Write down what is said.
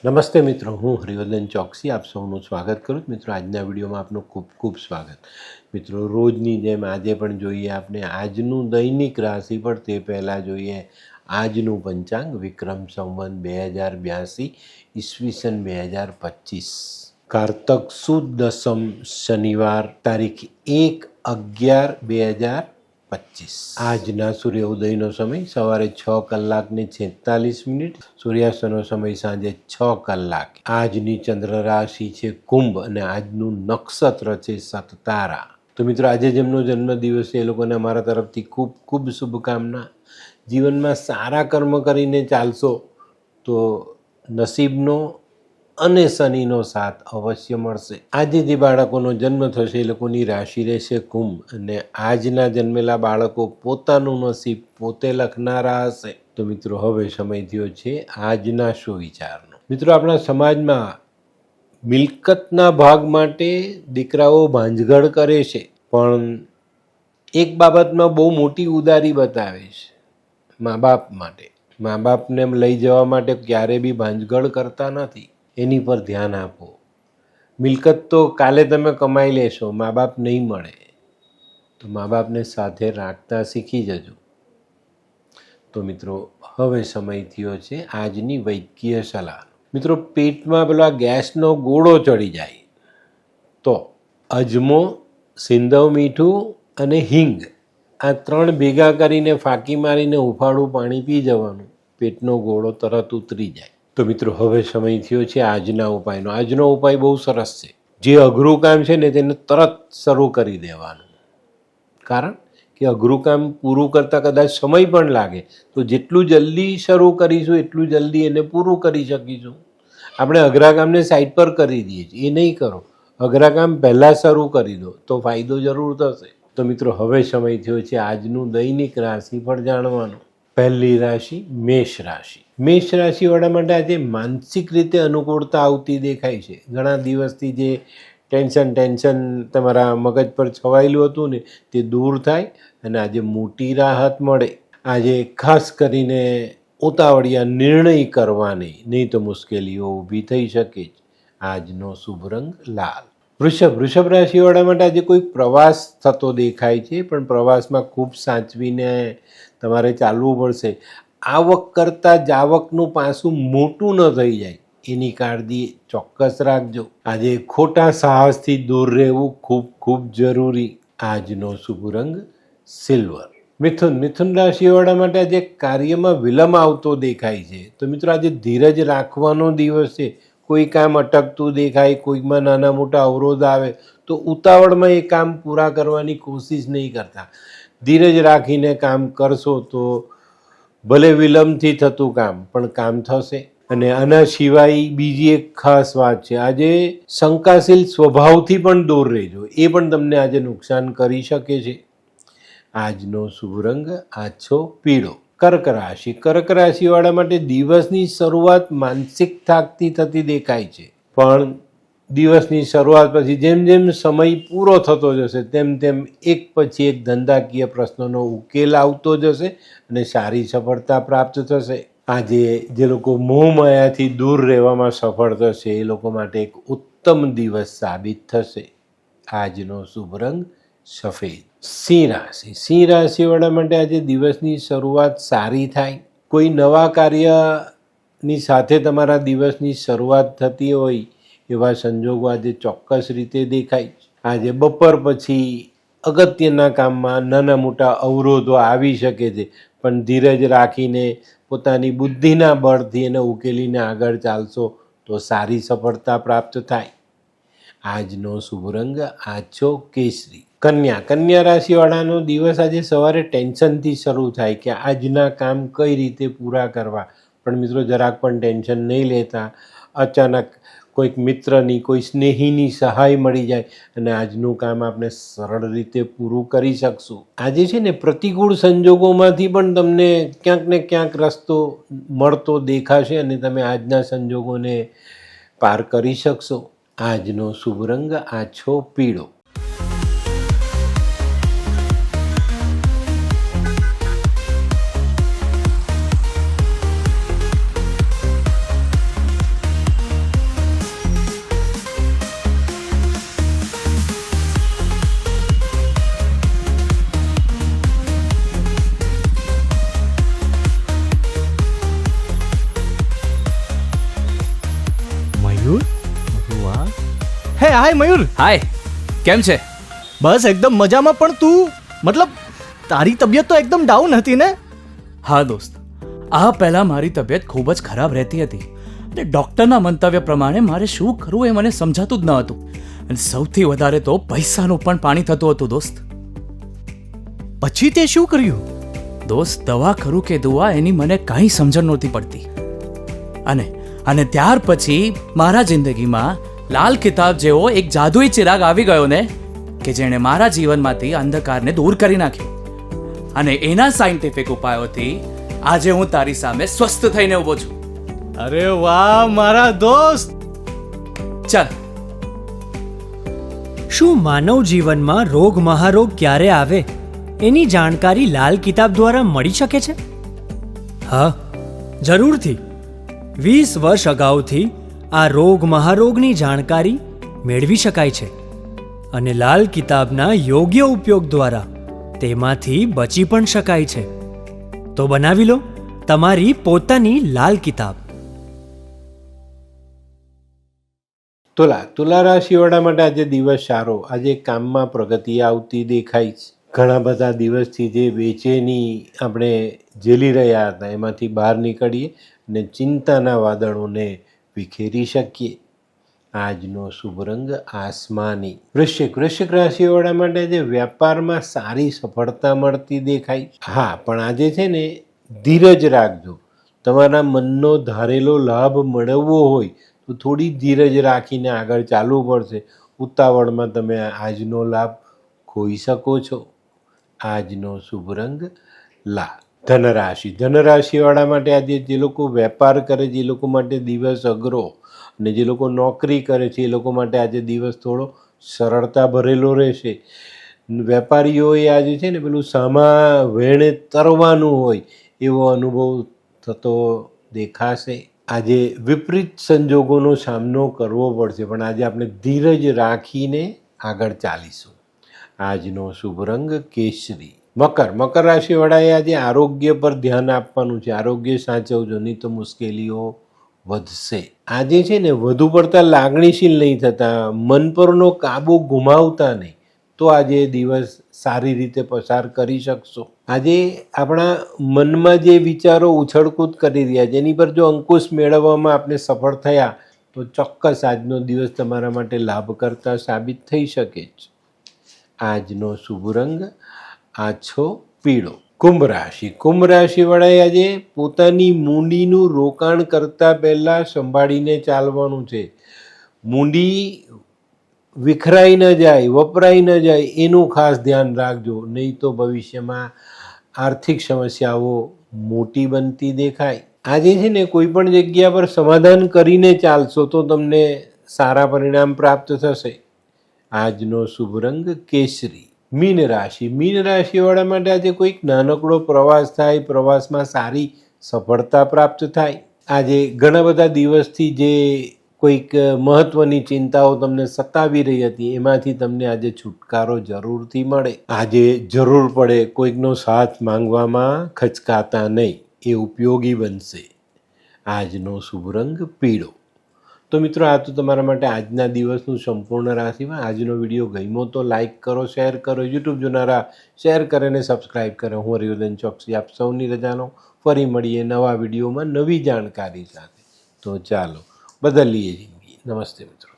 નમસ્તે મિત્રો, હું હરિવર્ધન ચોકસી આપ સૌનું સ્વાગત કરું છું. મિત્રો, આજના વિડીયોમાં આપનું ખૂબ ખૂબ સ્વાગત. મિત્રો, રોજની જેમ આજે પણ જોઈએ આપણે આજનું દૈનિક રાશિફળ. તે પહેલાં જોઈએ આજનું પંચાંગ વિક્રમ સંવત 2082 ઈસવીસન 2025 કારતક સુદ દસમ શનિવાર તારીખ 1/11/2025. આજના સૂર્યોદયનો સમય સવારે 6:46, સૂર્યાસ્તનો સમય સાંજે 6 કલાક. આજની ચંદ્ર રાશિ છે કુંભ અને આજનું નક્ષત્ર છે સતતારા. તો મિત્રો, આજે જેમનો જન્મદિવસ છે એ લોકોને અમારા તરફથી ખૂબ ખૂબ શુભકામના. જીવનમાં સારા કર્મ કરીને ચાલશો તો નસીબનો અને શનિનો સાથ અવશ્ય મળશે. આજે જે બાળકોનો જન્મ થશે એ લોકોની રાશિ રહેશે કુંભ, અને આજના જન્મેલા બાળકો પોતાનું નસીબ પોતે લખનારા હશે. તો મિત્રો, હવે સમય થયો છે આજના શું વિચારનો. મિત્રો, આપણા સમાજમાં મિલકતના ભાગ માટે દીકરાઓ ભાંજગડ કરે છે, પણ એક બાબતમાં બહુ મોટી ઉદારી બતાવે છે મા બાપ માટે. મા બાપને લઈ જવા માટે ક્યારે બી ભાંજગડ કરતા નથી. એની પર ધ્યાન આપો. મિલકત તો કાલે તમે કમાઈ લેશો, મા બાપ નહીં મળે. તો મા બાપને સાથે રાખતા શીખી જજો. તો મિત્રો, હવે સમય થયો છે આજની વૈદ્યકીય સલાહ. મિત્રો, પેટમાં પેલા ગેસનો ગોળો ચડી જાય તો અજમો, સિંધવ મીઠું અને હિંગ આ 3 ભેગા કરીને ફાંકી મારીને હુંફાળું પાણી પી જવાનું. પેટનો ગોળો તરત ઉતરી જાય. તો મિત્રો, હવે સમય થયો છે આજના ઉપાયનો. આજનો ઉપાય બહુ સરસ છે. જે અઘરું કામ છે ને તેને તરત શરૂ કરી દેવાનું. કારણ કે અઘરું કામ પૂરું કરતાં કદાચ સમય પણ લાગે, તો જેટલું જલ્દી શરૂ કરીશું એટલું જલ્દી એને પૂરું કરી શકીશું. આપણે અઘરા કામને સાઈડ પર કરી દઈએ છીએ, એ નહીં કરો. અઘરા કામ પહેલાં શરૂ કરી દો તો ફાયદો જરૂર થશે. તો મિત્રો, હવે સમય થયો છે આજનું દૈનિક રાશિફળ જાણવાનું. પહેલી રાશિ મેષ રાશિ. મેષ રાશિવાળા માટે આજે માનસિક રીતે અનુકૂળતા આવતી દેખાય છે. ઘણા દિવસથી જે ટેન્શન તમારા મગજ પર છવાયેલું હતું ને તે દૂર થાય અને આજે મોટી રાહત મળે. આજે ખાસ કરીને ઉતાવળિયા નિર્ણય કરવાની, નહીં તો મુશ્કેલીઓ ઊભી થઈ શકે જ. આજનો શુભ રંગ લાલ. વૃષભ રાશિવાળા માટે આજે કોઈ પ્રવાસ થતો દેખાય છે, પણ પ્રવાસમાં ખૂબ સાચવીને તમારે ચાલવું પડશે. આવક કરતાં જાવકનું પાસું મોટું ન થઈ જાય એની કાળજી ચોક્કસ રાખજો. આજે ખોટા સાહસથી દૂર રહેવું ખૂબ ખૂબ જરૂરી. આજનો શુભ રંગ સિલ્વર. મિથુન રાશિવાળા માટે આજે કાર્યમાં વિલંબ આવતો દેખાય છે. તો મિત્રો, આજે ધીરજ રાખવાનો દિવસ છે. કોઈ કામ અટકતું દેખાય, કોઈમાં નાના મોટા અવરોધ આવે તો ઉતાવળમાં એ કામ પૂરા કરવાની કોશિશ નહીં કરતા. ધીરજ રાખીને કામ કરશો તો ભલે વિલંબથી થતું કામ પણ કામ થશે. અને આના સિવાય બીજી એક ખાસ વાત છે, આજે શંકાશીલ સ્વભાવથી પણ દૂર રહેજો. એ પણ તમને આજે નુકસાન કરી શકે છે. આજનો શુભ રંગ આછો પીળો. કર્ક રાશિવાળા માટે દિવસની શરૂઆત માનસિક થાકથી થતી દેખાય છે, પણ દિવસની શરૂઆત પછી જેમ જેમ સમય પૂરો થતો જશે તેમ તેમ એક પછી એક ધંધાકીય પ્રશ્નોનો ઉકેલ આવતો જશે અને સારી સફળતા પ્રાપ્ત થશે. આજે જે લોકો મોહમાયાથી દૂર રહેવામાં સફળ થશે એ લોકો માટે એક ઉત્તમ દિવસ સાબિત થશે. આજનો શુભ રંગ સફેદ. સિંહ રાશિવાળા માટે આજે દિવસની શરૂઆત સારી થાય. કોઈ નવા કાર્યની સાથે તમારા દિવસની શરૂઆત થતી હોય એવા સંજોગો આજે ચોક્કસ રીતે દેખાય. આજે બપોર પછી અગત્યના કામમાં નાના મોટા અવરોધો આવી શકે છે, પણ ધીરજ રાખીને પોતાની બુદ્ધિના બળથી એને ઉકેલીને આગળ ચાલશો તો સારી સફળતા પ્રાપ્ત થાય. આજનો શુભ રંગ આછો કેસરી. કન્યા રાશિવાળાનો દિવસ આજે સવારે ટેન્શનથી શરૂ થાય કે આજના કામ કઈ રીતે પૂરા કરવા. પણ મિત્રો, જરાક પણ ટેન્શન નહીં લેતા. અચાનક કોઈક મિત્રની, કોઈ સ્નેહીની સહાય મળી જાય અને આજનું કામ આપણે સરળ રીતે પૂરું કરી શકશું. આજે છે ને પ્રતિકૂળ સંજોગોમાંથી પણ તમને ક્યાંક ને ક્યાંક રસ્તો મળતો દેખાશે અને તમે આજના સંજોગોને પાર કરી શકશો. આજનો શુભ રંગ આછો પીળો. હાય મયુર. હાય, કેમ છે? બસ એકદમ મજામાં. પણ તું મતલબ તારી તબિયત તો એકદમ ડાઉન હતી ને? હા દોસ્ત, આ પહેલાં મારી તબિયત ખૂબ જ ખરાબ રહેતી હતી અને ડૉક્ટરના મંતવ્ય પ્રમાણે મારે શું કરવું એ મને સમજાતું જ ન હતું. અને સૌથી વધારે તો પૈસાનું પણ પાણી થતું હતું દોસ્ત. પછી તે શું કર્યું? દોસ્ત, દવા કરું કે દુઆ એની મને કાંઈ સમજણ નહોતી પડતી. અને ત્યાર પછી મારા જિંદગીમાં લાલ કિતાબ જેવો એક જાદુઈ ચિરાગ આવી ગયો ને, કે જેણે મારા જીવનમાંથી અંધકારને દૂર કરી નાખ્યો. અને એના સાયન્ટિફિક ઉપાયોથી આજે હું તારી સામે સ્વસ્થ થઈને ઊભો છું. અરે વાહ મારા દોસ્ત. ચાલ. શું માનવ જીવનમાં રોગ મહારોગ ક્યારે આવે એની જાણકારી લાલ કિતાબ દ્વારા મળી શકે છે? હા, જરૂરથી. 20 વર્ષ અગાઉથી આ રોગ મહારોગની જાણકારી મેળવી શકાય છે અને લાલ કિતાબના યોગ્ય ઉપયોગ દ્વારા તેમાંથી બચી પણ શકાય છે. તો બનાવી લો તમારી પોતાની લાલ કિતાબ. તુલા રાશિવાળા માટે આજે દિવસ સારો. આજે કામમાં પ્રગતિ આવતી દેખાય છે. ઘણા બધા દિવસથી જે બેચેની આપણે ઝેલી રહ્યા હતા એમાંથી બહાર નીકળીએ અને ચિંતાના વાદળોને વિખેરી શકીએ. આજનો શુભ રંગ આસમાની. વૃશ્ચિક રાશિવાળા માટે જે વ્યાપારમાં સારી સફળતા મળતી દેખાય. હા, પણ આજે છે ને ધીરજ રાખજો. તમારા મનનો ધારેલો લાભ મેળવવો હોય તો થોડી ધીરજ રાખીને આગળ ચાલવું પડશે. ઉતાવળમાં તમે આજનો લાભ ખોઈ શકો છો. આજનો શુભ રંગ લાલ. ધનરાશિવાળા માટે આજે જે લોકો વેપાર કરે છે એ લોકો માટે દિવસ અઘરો, અને જે લોકો નોકરી કરે છે એ લોકો માટે આજે દિવસ થોડો સરળતા ભરેલો રહેશે. વેપારીઓએ આજે છે ને પેલું સામા વેણે તરવાનું હોય એવો અનુભવ થતો દેખાશે. આજે વિપરીત સંજોગોનો સામનો કરવો પડશે, પણ આજે આપણે ધીરજ રાખીને આગળ ચાલીશું. આજનો શુભ રંગ કેસરી. મકર રાશિવાળાએ આજે આરોગ્ય પર ધ્યાન આપવાનું છે. આરોગ્ય સાચવજો, નહીં તો મુશ્કેલીઓ વધશે. આજે છે ને વધુ પડતા લાગણીશીલ નહીં થતા, મન પરનો કાબુ ગુમાવતા નહીં, તો આજે દિવસ સારી રીતે પસાર કરી શકશો. આજે આપણા મનમાં જે વિચારો ઉછળકૂદ કરી રહ્યા છે એની પર જો અંકુશ મેળવવામાં આપણે સફળ થયા તો ચોક્કસ આજનો દિવસ તમારા માટે લાભકર્તા સાબિત થઈ શકે છે. આજનો શુભ રંગ આછો પીળો. કુંભ રાશિવાળાએ આજે પોતાની મૂડીનું રોકાણ કરતા પહેલા સંભાળીને ચાલવાનું છે. મૂડી વિખરાઈ ન જાય, વપરાઈ ન જાય એનું ખાસ ધ્યાન રાખજો, નહીં તો ભવિષ્યમાં આર્થિક સમસ્યાઓ મોટી બનતી દેખાય. આજે છે ને કોઈ પણ જગ્યા પર સમાધાન કરીને ચાલશો તો તમને સારા પરિણામ પ્રાપ્ત થશે. આજનો શુભ રંગ કેસરી. મીન રાશિવાળા માટે આજે કોઈક નાનકડો પ્રવાસ થાય, પ્રવાસમાં સારી સફળતા પ્રાપ્ત થાય. આજે ઘણા બધા દિવસથી જે કોઈક મહત્વની ચિંતાઓ તમને સતાવી રહી હતી એમાંથી તમને આજે છુટકારો જરૂરથી મળે. આજે જરૂર પડે કોઈકનો સાથ માંગવામાં ખચકાતા નહીં, એ ઉપયોગી બનશે. આજનો શુભ રંગ પીળો. તો મિત્રો, આ તો તમારા માટે આજના દિવસનું સંપૂર્ણ રાશિમાં. આજનો વિડીયો ગમ્યો તો લાઈક કરો, શેર કરો. યુટ્યુબ જોનારા શેર કરે ને સબસ્ક્રાઈબ કરે. હું હરિવર્ધન ચોકસી આપ સૌની રજાનો. ફરી મળીએ નવા વિડીયોમાં નવી જાણકારી સાથે. તો ચાલો બદલીએ જિંદગી. નમસ્તે મિત્રો.